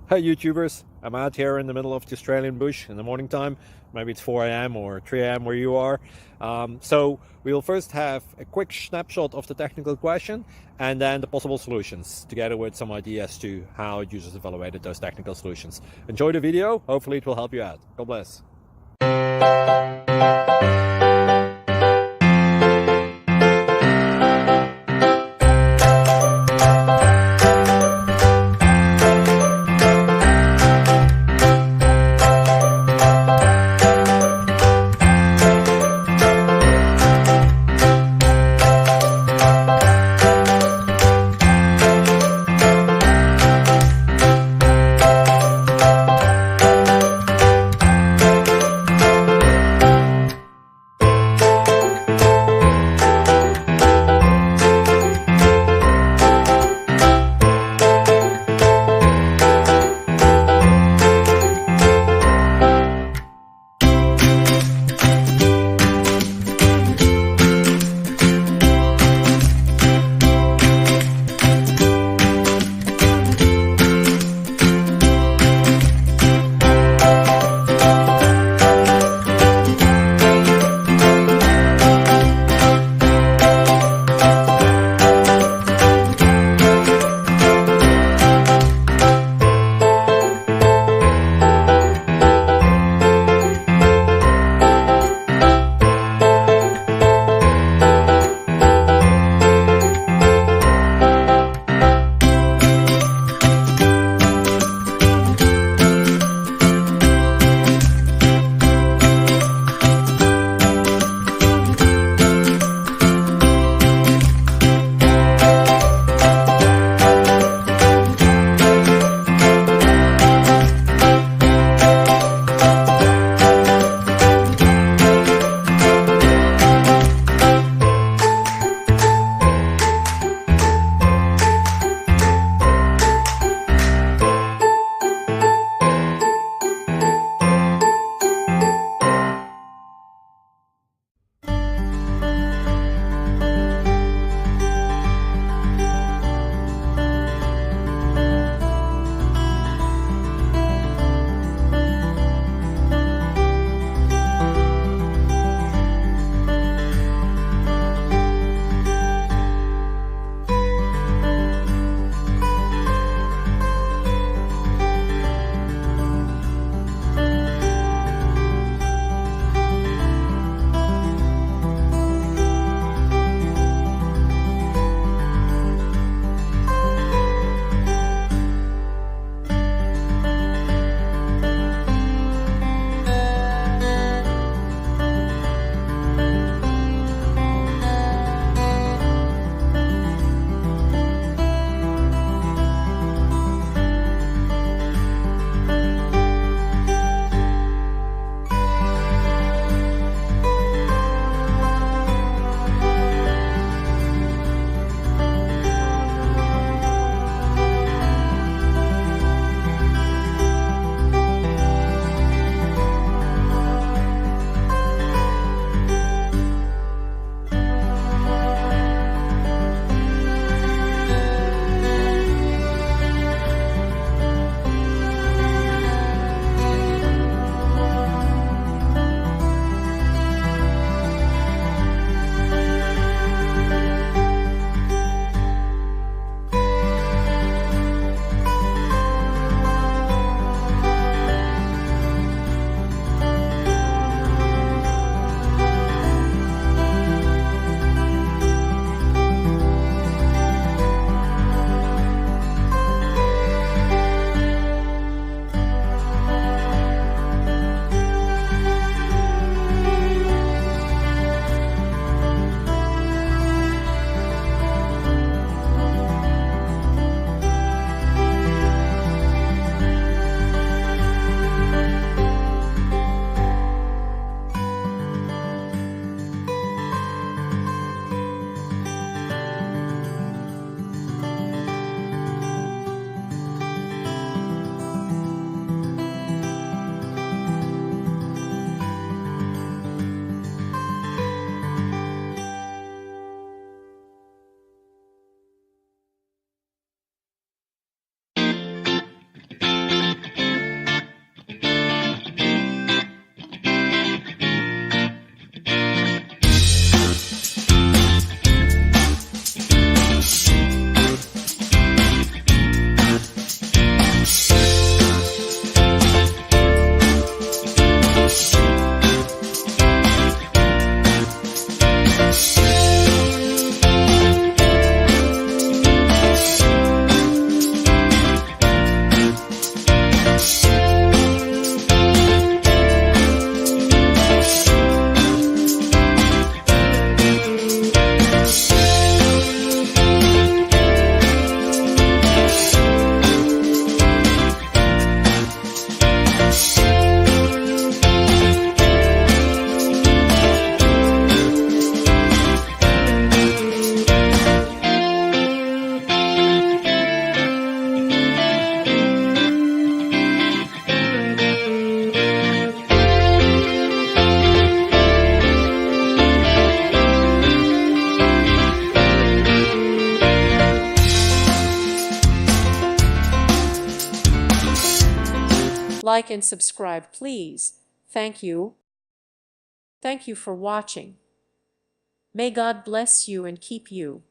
Hi YouTubers, I'm out here in the middle of the Australian bush in the morning time. Maybe it's 4 a.m. or 3 a.m. where you are. So we'll first have a quick snapshot of the technical question and then the possible solutions, together with some ideas to how users evaluated those technical solutions. Enjoy the video, hopefully it will help you out. God bless. Like and subscribe, please. Thank you. Thank you for watching. May God bless you and keep you.